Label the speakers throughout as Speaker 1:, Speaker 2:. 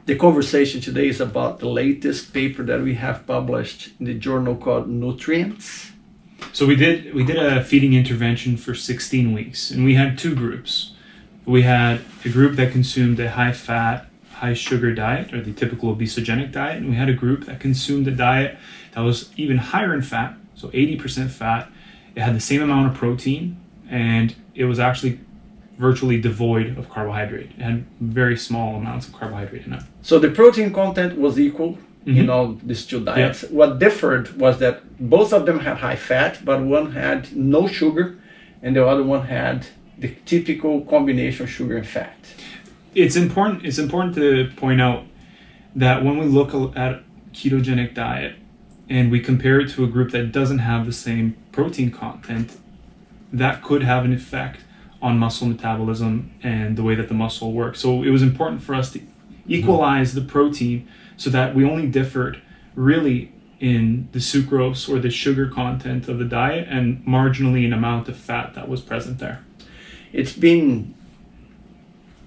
Speaker 1: The conversation today is about the latest paper that we have published in the journal called Nutrients.
Speaker 2: So we did a feeding intervention for 16 weeks, and we had two groups. We had a group that consumed a high-fat, high-sugar diet, or the typical obesogenic diet, and we had a group that consumed a diet that was even higher in fat, so 80% fat. It had the same amount of protein, and it was actually virtually devoid of carbohydrate. It had very small amounts of carbohydrate in it.
Speaker 1: So the protein content was equal in all these two diets. Yeah. What differed was that both of them had high fat, but one had no sugar and the other one had the typical combination of sugar and fat.
Speaker 2: It's important to point out that when we look at ketogenic diet and we compare it to a group that doesn't have the same protein content, that could have an effect on muscle metabolism and the way that the muscle works. So it was important for us to equalize the protein so that we only differed really in the sucrose or the sugar content of the diet and marginally in amount of fat that was present there.
Speaker 1: It's been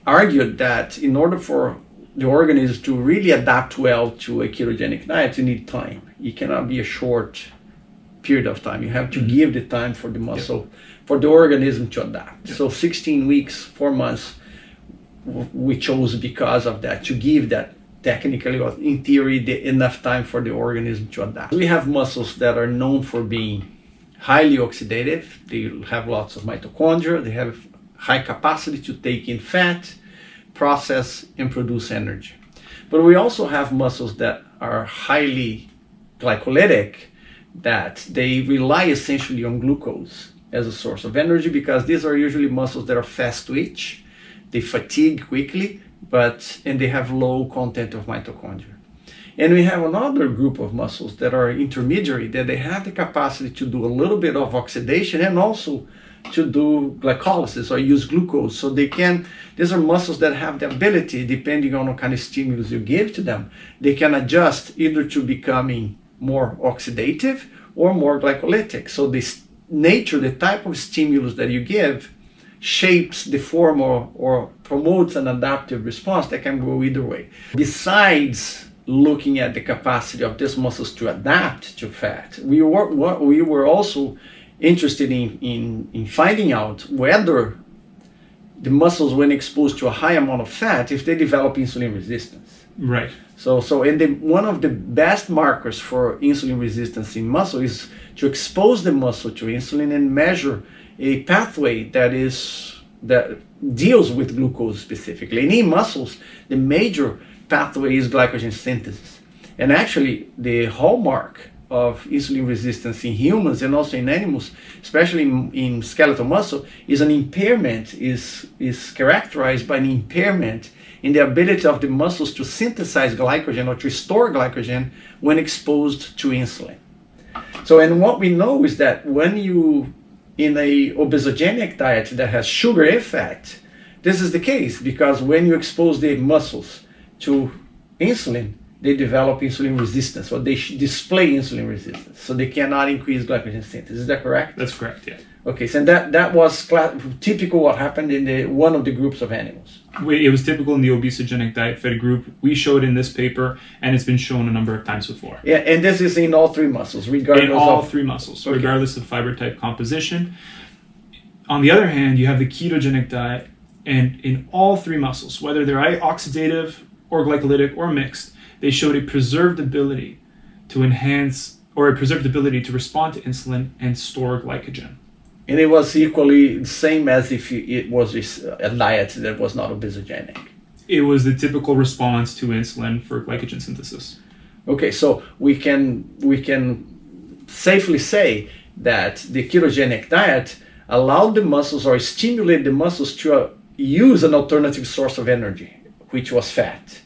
Speaker 1: argued that in order for the organism to really adapt well to a ketogenic diet, you need time. It cannot be a short period of time. You have to give the time for the muscle, for the organism to adapt. So 16 weeks, 4 months, we chose because of that, to give that technically, or in theory, enough time for the organism to adapt. We have muscles that are known for being highly oxidative. They have lots of mitochondria. They have high capacity to take in fat, process, and produce energy. But we also have muscles that are highly glycolytic, that they rely essentially on glucose as a source of energy, because these are usually muscles that are fast twitch, they fatigue quickly, and they have low content of mitochondria. And we have another group of muscles that are intermediary, that they have the capacity to do a little bit of oxidation and also to do glycolysis or use glucose. So these are muscles that have the ability, depending on what kind of stimulus you give to them, they can adjust either to becoming more oxidative or more glycolytic. So the type of stimulus that you give shapes the form or promotes an adaptive response that can go either way. Besides looking at the capacity of these muscles to adapt to fat, we were also interested in finding out whether the muscles, when exposed to a high amount of fat, if they develop insulin resistance.
Speaker 2: Right.
Speaker 1: So one of the best markers for insulin resistance in muscle is to expose the muscle to insulin and measure a pathway that deals with glucose specifically. And in muscles, the major pathway is glycogen synthesis. And actually, the hallmark of insulin resistance in humans and also in animals, especially in skeletal muscle, is an impairment, is characterized by an impairment in the ability of the muscles to synthesize glycogen or to store glycogen when exposed to insulin. So, and what we know is that when you, in a obesogenic diet that has sugar and fat, this is the case, because when you expose the muscles to insulin, they develop insulin resistance, or they display insulin resistance, so they cannot increase glycogen synthesis. Is that correct?
Speaker 2: That's correct, yeah.
Speaker 1: Okay, so that was typical what happened in one of the groups of animals.
Speaker 2: It was typical in the obesogenic diet fed group. We showed in this paper, and it's been shown a number of times before.
Speaker 1: Yeah, and this is in all three muscles, regardless of...
Speaker 2: three muscles, okay, regardless of fiber type composition. On the other hand, you have the ketogenic diet, and in all three muscles, whether they're oxidative or glycolytic or mixed, they showed a preserved ability to enhance, or a preserved ability to respond to insulin and store glycogen.
Speaker 1: And it was equally the same as if it was a diet that was not obesogenic.
Speaker 2: It was the typical response to insulin for glycogen synthesis.
Speaker 1: Okay, so we can safely say that the ketogenic diet allowed the muscles, or stimulated the muscles, to use an alternative source of energy, which was fat.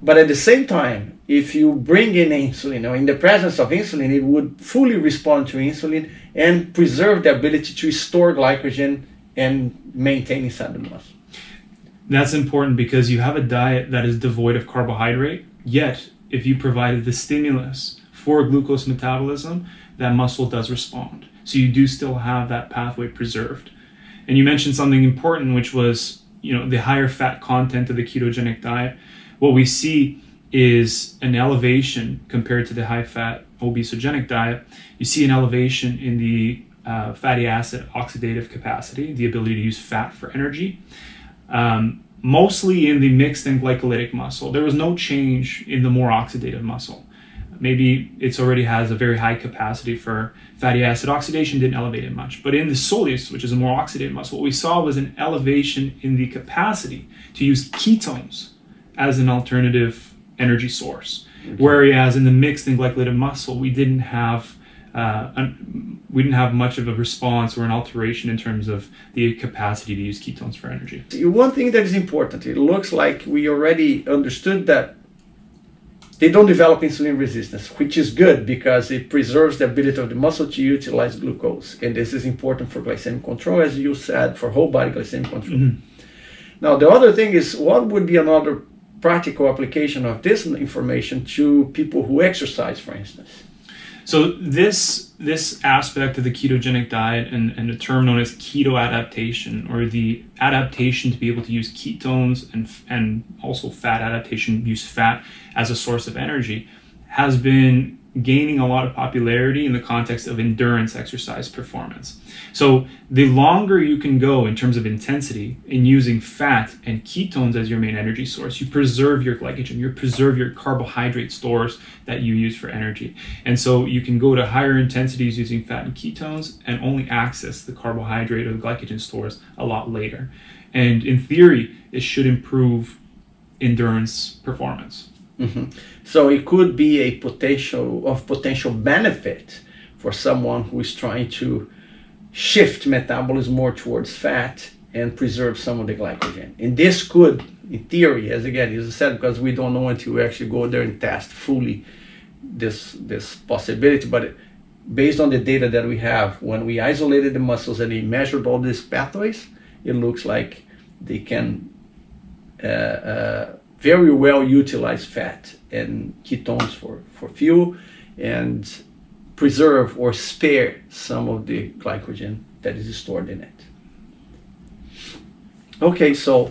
Speaker 1: But at the same time, if you bring in insulin, or in the presence of insulin, it would fully respond to insulin and preserve the ability to store glycogen and maintain inside the muscle.
Speaker 2: That's important because you have a diet that is devoid of carbohydrate, yet if you provided the stimulus for glucose metabolism, that muscle does respond. So you do still have that pathway preserved. And you mentioned something important, which was, the higher fat content of the ketogenic diet. what we see is an elevation compared to the high-fat obesogenic diet. You see an elevation in the fatty acid oxidative capacity, the ability to use fat for energy, mostly in the mixed and glycolytic muscle. There was no change in the more oxidative muscle. Maybe it already has a very high capacity for fatty acid oxidation, didn't elevate it much. But in the soleus, which is a more oxidative muscle, what we saw was an elevation in the capacity to use ketones as an alternative energy source. Okay. Whereas in the mixed and glycolytic muscle, we didn't have much of a response or an alteration in terms of the capacity to use ketones for energy.
Speaker 1: One thing that is important, it looks like we already understood that they don't develop insulin resistance, which is good because it preserves the ability of the muscle to utilize glucose. And this is important for glycemic control, as you said, for whole body glycemic control. Mm-hmm. Now, the other thing is, what would be another practical application of this information to people who exercise, for instance?
Speaker 2: So this aspect of the ketogenic diet and a term known as keto adaptation, or the adaptation to be able to use ketones and also fat adaptation, use fat as a source of energy, has been gaining a lot of popularity in the context of endurance exercise performance. So the longer you can go in terms of intensity in using fat and ketones as your main energy source, you preserve your glycogen, you preserve your carbohydrate stores that you use for energy. And so you can go to higher intensities using fat and ketones and only access the carbohydrate or the glycogen stores a lot later. And in theory, it should improve endurance performance.
Speaker 1: Mm-hmm. So it could be a potential benefit for someone who is trying to shift metabolism more towards fat and preserve some of the glycogen. And this could, in theory, as I said, because we don't know until we actually go there and test fully this possibility, but based on the data that we have, when we isolated the muscles and we measured all these pathways, it looks like they can very well utilize fat and ketones for fuel and preserve or spare some of the glycogen that is stored in it. Okay, so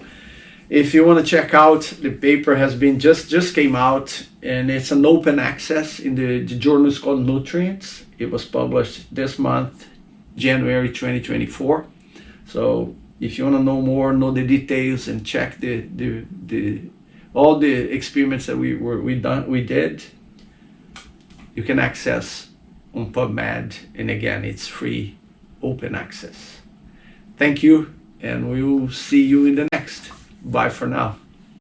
Speaker 1: if you want to check out, the paper has been just came out, and it's an open access in the journal is called Nutrients. It was published this month, January 2024. So if you want to know more, know the details, and check all the experiments that we did, you can access on PubMed, and again, it's free, open access. Thank you, and we will see you in the next. Bye for now.